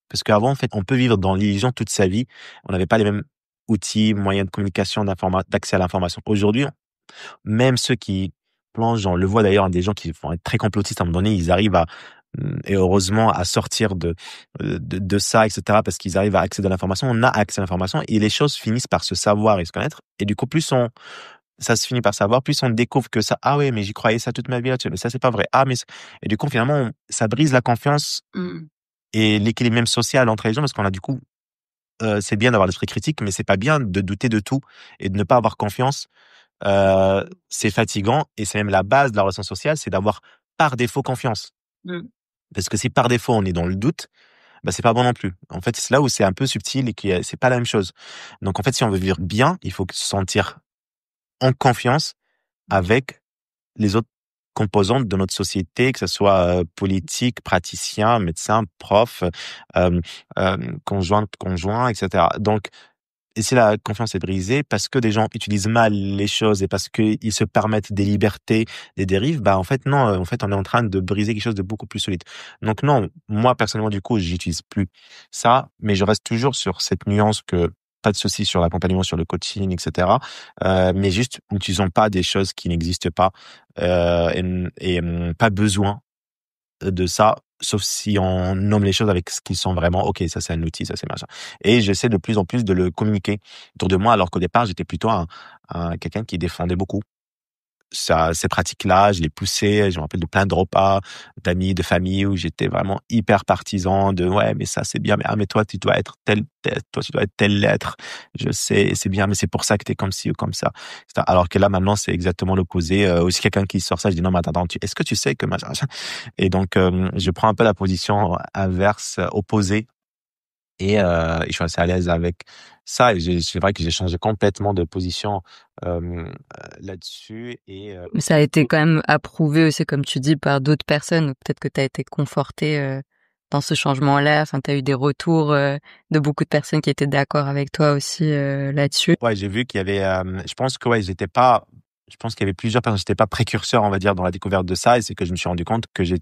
Parce qu'avant, en fait, on peut vivre dans l'illusion toute sa vie. On n'avait pas les mêmes outils, moyens de communication, d'accès à l'information. Aujourd'hui, même ceux qui plongent, on le voit d'ailleurs, des gens qui vont être très complotistes, à un moment donné, ils arrivent et heureusement, à sortir de ça, etc., parce qu'ils arrivent à accéder à l'information. On a accès à l'information, et les choses finissent par se savoir et se connaître. Et du coup, ça se finit par savoir, plus on découvre que ça, ah ouais, mais j'y croyais ça toute ma vie, mais ça, c'est pas vrai. Ah, et du coup, finalement, ça brise la confiance et l'équilibre même social entre les gens, parce qu'on a du coup, c'est bien d'avoir l'esprit critique, mais c'est pas bien de douter de tout et de ne pas avoir confiance. C'est fatigant, et c'est même la base de la relation sociale, c'est d'avoir par défaut confiance. Parce que si par défaut on est dans le doute, bah c'est pas bon non plus. En fait, c'est là où c'est un peu subtil, et que c'est pas la même chose. Donc en fait, si on veut vivre bien, il faut se sentir en confiance avec les autres composantes de notre société, que ce soit politique, praticien, médecin, prof, conjoint, etc. Donc, et si la confiance est brisée parce que des gens utilisent mal les choses, et parce qu'ils se permettent des libertés, des dérives, bah en fait non, en fait on est en train de briser quelque chose de beaucoup plus solide. Donc non, moi personnellement du coup j'utilise plus ça, mais je reste toujours sur cette nuance que pas de souci sur l'accompagnement, sur le coaching, etc. Mais juste n'utilisons pas des choses qui n'existent pas, pas besoin de ça, sauf si on nomme les choses avec ce qu'ils sont vraiment. Ok, ça c'est un outil, ça c'est machin. Et j'essaie de plus en plus de le communiquer autour de moi, alors qu'au départ j'étais plutôt quelqu'un qui défendait beaucoup. ces pratiques-là, je les poussais. Je me rappelle de plein de repas d'amis, de famille où j'étais vraiment hyper partisan de ouais, mais ça c'est bien, mais toi tu dois être toi tu dois être telle lettre. Je sais, c'est bien, mais c'est pour ça que t'es comme ci ou comme ça. Alors que là maintenant c'est exactement l'opposé. Aussi quelqu'un qui sort ça, je dis non mais attends, est-ce que tu sais que machin. Et donc je prends un peu la position inverse, opposée. Et je suis assez à l'aise avec ça. Et c'est vrai que j'ai changé complètement de position là-dessus. Et Mais ça a été quand même approuvé aussi, comme tu dis, par d'autres personnes. Peut-être que tu as été conforté dans ce changement-là. Enfin, tu as eu des retours de beaucoup de personnes qui étaient d'accord avec toi aussi là-dessus. ouais, j'ai vu qu'il y avait. Je pense que ouais, j'étais pas. Je pense qu'il y avait plusieurs personnes. J'étais pas précurseur, on va dire, dans la découverte de ça. Et c'est que je me suis rendu compte que qu'il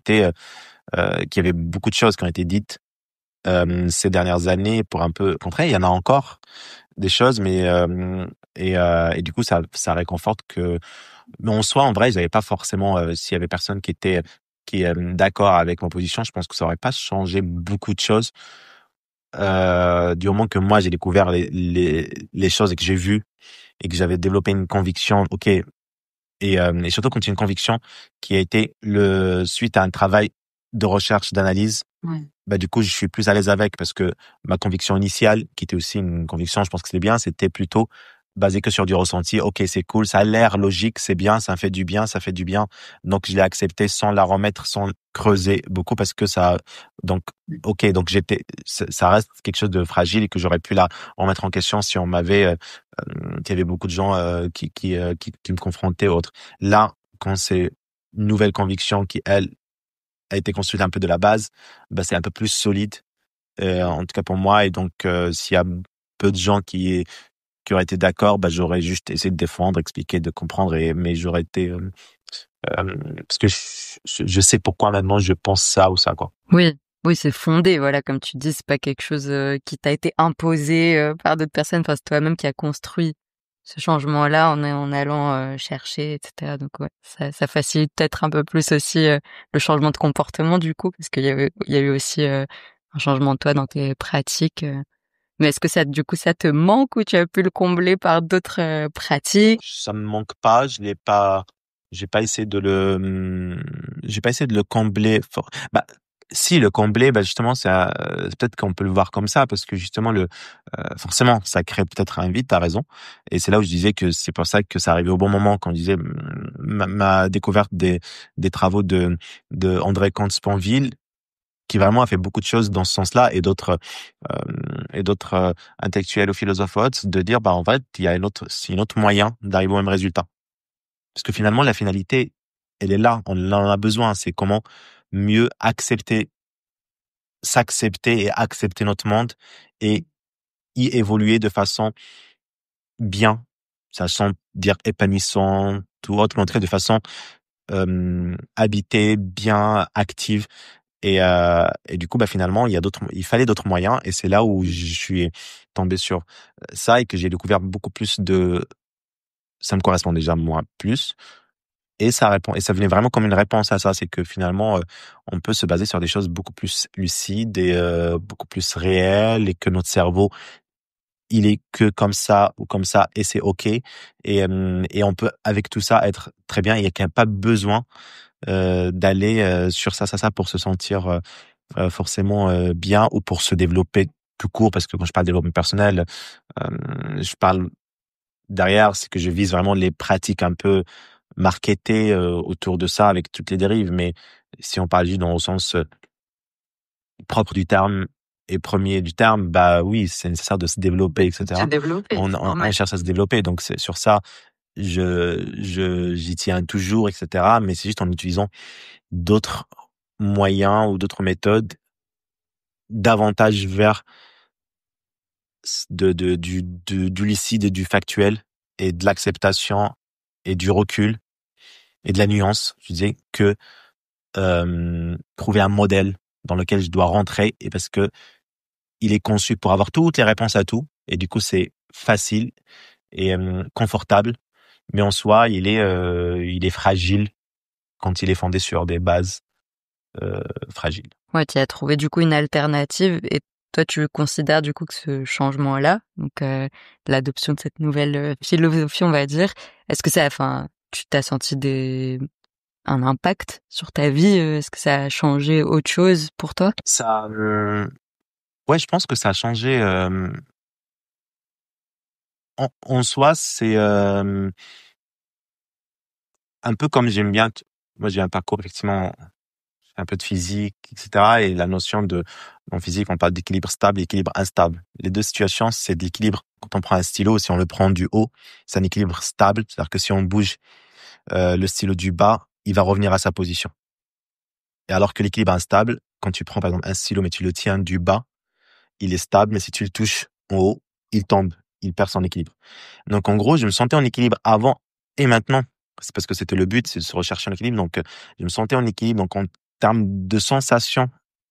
y avait beaucoup de choses qui ont été dites ces dernières années pour un peu contrer. Il y en a encore des choses, mais et du coup ça réconforte que mais en soi en vrai j'avais pas forcément s'il y avait personne qui est d'accord avec ma position, je pense que ça aurait pas changé beaucoup de choses du moment que moi j'ai découvert les choses et que j'ai vu et que j'avais développé une conviction, ok, et surtout quand c'est une conviction qui a été le suite à un travail de recherche, d'analyse. Ouais. Bah du coup je suis plus à l'aise avec parce que ma conviction initiale qui était aussi une conviction, je pense que c'était bien, c'était plutôt basé que sur du ressenti. Ok, c'est cool, ça a l'air logique, c'est bien, ça fait du bien, ça fait du bien. Donc je l'ai accepté sans la remettre, sans creuser beaucoup parce que ça. Donc ok, donc ça reste quelque chose de fragile et que j'aurais pu la remettre en question si on m'avait, qu'il y avait beaucoup de gens qui me confrontaient ou autre. Là, quand c'est une nouvelle conviction qui elle a été construite un peu de la base, bah c'est un peu plus solide, en tout cas pour moi. Et donc s'il y a peu de gens qui auraient été d'accord, bah j'aurais juste essayé de défendre, expliquer, de comprendre. Mais j'aurais été parce que je sais pourquoi maintenant je pense ça ou ça quoi. Oui, oui, c'est fondé. Voilà, comme tu dis, c'est pas quelque chose qui t'a été imposé par d'autres personnes. Enfin, c'est toi-même qui a construit ce changement-là en allant chercher, etc. Donc ouais, ça facilite peut-être un peu plus aussi le changement de comportement du coup, parce il y a eu aussi un changement de toi dans tes pratiques. Mais est-ce que ça, du coup, ça te manque ou tu as pu le combler par d'autres pratiques? Ça me manque pas, j'ai pas essayé de le, j'ai pas essayé de le combler. Bah, si le combler, bah justement, peut-être qu'on peut le voir comme ça, parce que justement forcément, ça crée peut-être un vide. T'as raison, et c'est là où je disais que c'est pour ça que ça arrivait au bon moment quand on disait ma découverte des travaux de André Comte-Sponville, qui vraiment a fait beaucoup de choses dans ce sens-là, et d'autres intellectuels ou philosophes autres, de dire bah en fait il y a c'est un autre moyen d'arriver au même résultat. Parce que finalement la finalité, elle est là, on en a besoin. C'est comment mieux s'accepter et accepter notre monde et y évoluer de façon bien, ça sans dire épanouissant tout autre, mais en tout cas de façon habitée, bien active. Et du coup, bah finalement, il fallait d'autres moyens, et c'est là où je suis tombé sur ça et que j'ai découvert beaucoup plus ça me correspond déjà moi plus, et ça venait vraiment comme une réponse à ça, c'est que finalement, on peut se baser sur des choses beaucoup plus lucides et beaucoup plus réelles, et que notre cerveau, il est que comme ça ou comme ça, et c'est ok, et on peut avec tout ça être très bien. Il y a qu'il n'y a pas besoin d'aller sur ça pour se sentir forcément bien, ou pour se développer tout court. Parce que quand je parle de développement personnel, je parle derrière, c'est que je vise vraiment les pratiques un peu marketées autour de ça, avec toutes les dérives. Mais si on parle juste dans le sens propre du terme et premier du terme, bah oui, c'est nécessaire de se développer, Se etc. développer, c'est On normal. cherche à se développer, donc c'est sur ça j'y tiens toujours, etc. Mais c'est juste en utilisant d'autres moyens ou d'autres méthodes davantage vers du lucide et du factuel, et de l'acceptation et du recul et de la nuance, je disais, que trouver un modèle dans lequel je dois rentrer, et parce que il est conçu pour avoir toutes les réponses à tout, et du coup c'est facile et confortable, mais en soi il est fragile quand il est fondé sur des bases fragiles. Ouais, tu as trouvé du coup une alternative et toi tu considères du coup que ce changement-là, donc l'adoption de cette nouvelle philosophie, on va dire, est-ce que ça, enfin, tu t'as senti un impact sur ta vie? Est-ce que ça a changé autre chose pour toi? Ça, ouais, je pense que ça a changé. En soi, c'est un peu comme j'aime bien. Moi, j'ai un parcours effectivement un peu de physique, etc. Et la notion en physique, on parle d'équilibre stable et équilibre instable. Les deux situations, c'est de l'équilibre. Quand on prend un stylo, si on le prend du haut, c'est un équilibre stable. C'est-à-dire que si on bouge le stylo du bas, il va revenir à sa position. Et alors que l'équilibre instable, quand tu prends par exemple un stylo mais tu le tiens du bas, il est stable, mais si tu le touches en haut, il tombe, il perd son équilibre. Donc en gros, je me sentais en équilibre avant et maintenant. C'est parce que c'était le but, c'est de se rechercher un équilibre. Donc je me sentais en équilibre. Donc en termes de sensations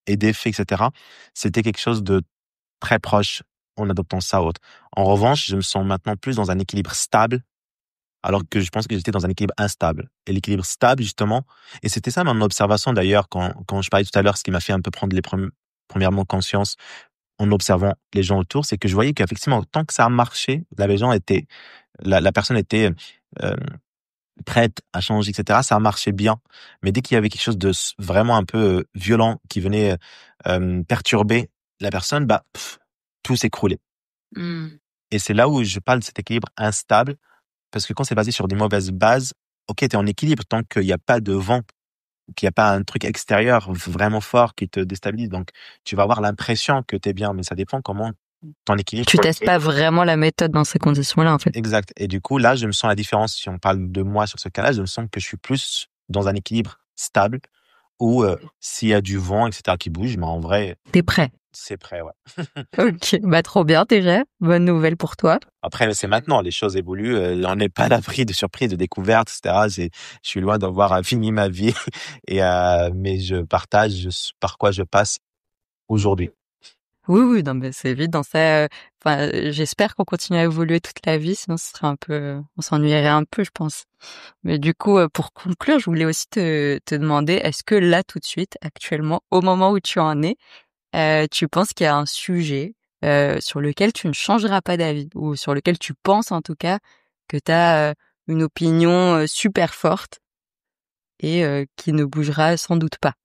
et d'effets, etc., c'était quelque chose de très proche en adoptant ça autre. En revanche, je me sens maintenant plus dans un équilibre stable, alors que je pense que j'étais dans un équilibre instable. Et l'équilibre stable, justement, et c'était ça mon observation d'ailleurs, quand je parlais tout à l'heure, ce qui m'a fait un peu prendre premièrement conscience en observant les gens autour, c'est que je voyais qu'effectivement, tant que ça marchait, la personne était euh, prête à changer, etc. Ça marchait bien. Mais dès qu'il y avait quelque chose de vraiment un peu violent qui venait perturber la personne, tout s'écroulait. Et c'est là où je parle de cet équilibre instable, parce que quand c'est basé sur des mauvaises bases, ok, t'es en équilibre tant qu'il n'y a pas de vent, qu'il n'y a pas un truc extérieur vraiment fort qui te déstabilise. Donc, tu vas avoir l'impression que t'es bien, mais ça dépend comment ton équilibre. Tu testes pas vraiment la méthode dans ces conditions-là, en fait. Exact. Et du coup, là, je me sens la différence. Si on parle de moi sur ce cas-là, je me sens que je suis plus dans un équilibre stable où s'il y a du vent, etc., qui bouge, mais en vrai, T'es prêt? c'est prêt, ouais. Ok, trop bien déjà. Bonne nouvelle pour toi. Après, c'est maintenant, les choses évoluent. On n'est pas à l'abri de surprises, de découvertes, etc. Je suis loin d'avoir fini ma vie, mais je partage par quoi je passe aujourd'hui. Oui, non, mais c'est évident. Ça, j'espère qu'on continue à évoluer toute la vie, sinon ce serait on s'ennuierait un peu, je pense. Mais du coup, pour conclure, je voulais aussi te demander, est-ce que là, tout de suite, actuellement, au moment où tu en es, tu penses qu'il y a un sujet sur lequel tu ne changeras pas d'avis, ou sur lequel tu penses en tout cas que tu as une opinion super forte et qui ne bougera sans doute pas?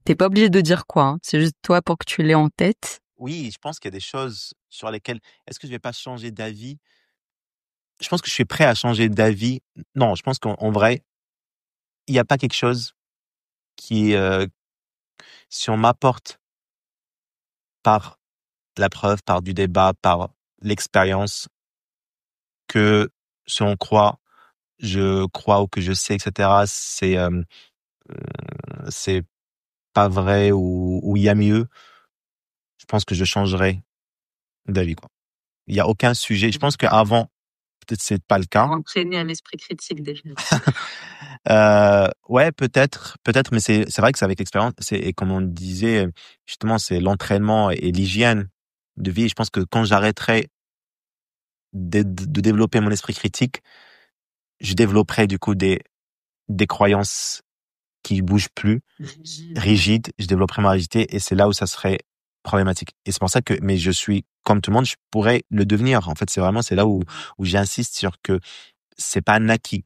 T'es pas obligé de dire quoi, hein. C'est juste toi pour que tu l'aies en tête. Oui, je pense qu'il y a des choses sur lesquelles, est-ce que je vais pas changer d'avis? Je pense que je suis prêt à changer d'avis. Non, je pense qu'en vrai, il n'y a pas quelque chose qui, si on m'apporte par la preuve, par du débat, par l'expérience, que si on croit, je crois ou que je sais, etc., c'est pas vrai ou il y a mieux, je pense que je changerai d'avis, quoi. Il y a aucun sujet. Je pense qu'avant, peut-être c'est pas le cas. Entraîner un esprit critique déjà. Ouais, peut-être, mais c'est vrai que c'est avec l'expérience, et comme on disait, justement, c'est l'entraînement et l'hygiène de vie. Je pense que quand j'arrêterai de développer mon esprit critique, je développerai du coup des croyances qui bougent plus, rigides. Je développerai ma rigidité et c'est là où ça serait problématique. Et c'est pour ça que, mais je suis comme tout le monde, je pourrais le devenir. En fait, c'est là où j'insiste sur que c'est pas un acquis.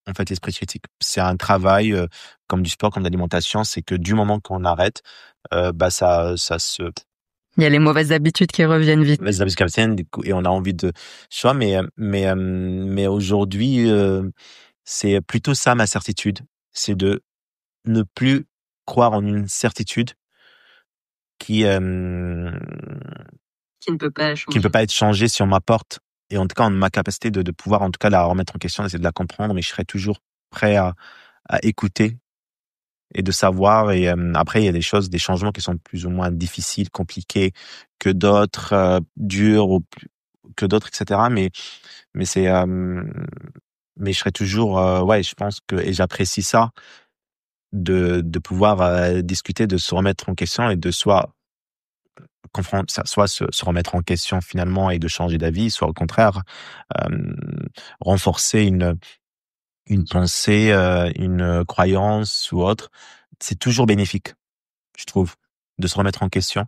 En fait, l'esprit critique, c'est un travail comme du sport, comme de l'alimentation. C'est que du moment qu'on arrête, ça se. Il y a les mauvaises habitudes qui reviennent vite. Les habitudes capitaines, du coup, et on a envie de choix, mais aujourd'hui, c'est plutôt ça ma certitude, c'est de ne plus croire en une certitude qui qui ne peut pas être changée si on m'apporte, et en tout cas en ma capacité de pouvoir en tout cas la remettre en question, essayer de la comprendre, mais je serai toujours prêt à écouter et de savoir. Et après, il y a des changements qui sont plus ou moins difficiles, compliqués que d'autres, durs que d'autres, etc. Mais c'est, mais je serai toujours, ouais, je pense que, et j'apprécie ça, de pouvoir discuter, de se remettre en question et de soit confronter, soit se remettre en question finalement et de changer d'avis, soit au contraire renforcer une pensée, une croyance ou autre. C'est toujours bénéfique, je trouve, de se remettre en question.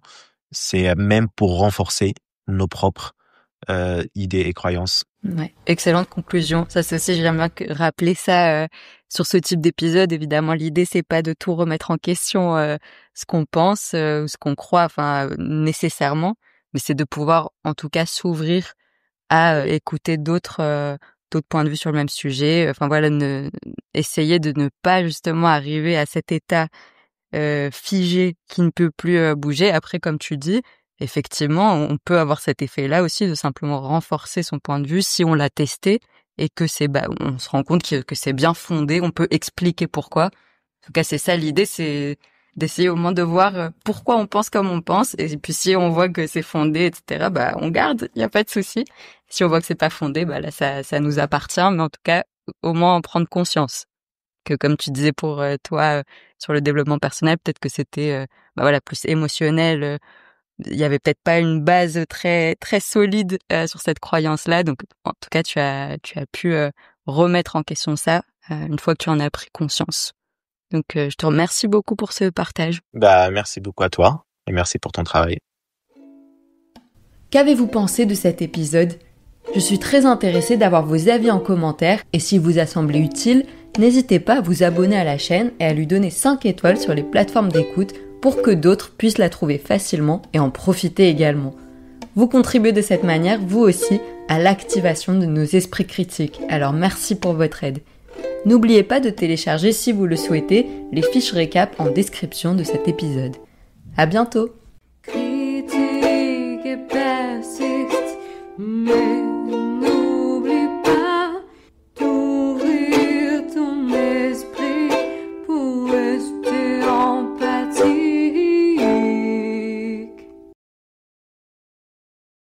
C'est même pour renforcer nos propres idées et croyances. Ouais, excellente conclusion. Ça, c'est aussi, j'aime bien rappeler ça sur ce type d'épisode. Évidemment, l'idée, c'est pas de tout remettre en question, ce qu'on pense ou ce qu'on croit, enfin, nécessairement, mais c'est de pouvoir, en tout cas, s'ouvrir à écouter d'autres points de vue sur le même sujet. Enfin voilà, essayer de ne pas justement arriver à cet état figé qui ne peut plus bouger. Après, comme tu dis, effectivement, on peut avoir cet effet-là aussi de simplement renforcer son point de vue si on l'a testé et que on se rend compte que c'est bien fondé. On peut expliquer pourquoi. En tout cas, c'est ça l'idée, c'est d'essayer au moins de voir pourquoi on pense comme on pense. Et puis si on voit que c'est fondé, etc., on garde, il n'y a pas de souci. Si on voit que c'est pas fondé, là, ça nous appartient. Mais en tout cas, au moins en prendre conscience. Que comme tu disais pour toi, sur le développement personnel, peut-être que c'était plus émotionnel. Il y avait peut-être pas une base très très solide sur cette croyance-là. Donc en tout cas, tu as pu remettre en question ça une fois que tu en as pris conscience. Donc je te remercie beaucoup pour ce partage. Merci beaucoup à toi et merci pour ton travail. Qu'avez-vous pensé de cet épisode ? Je suis très intéressée d'avoir vos avis en commentaire et s'il vous a semblé utile, n'hésitez pas à vous abonner à la chaîne et à lui donner 5 étoiles sur les plateformes d'écoute pour que d'autres puissent la trouver facilement et en profiter également. Vous contribuez de cette manière, vous aussi, à l'activation de nos esprits critiques, alors merci pour votre aide. N'oubliez pas de télécharger, si vous le souhaitez, les fiches récap en description de cet épisode. À bientôt! Critique et persiste, mais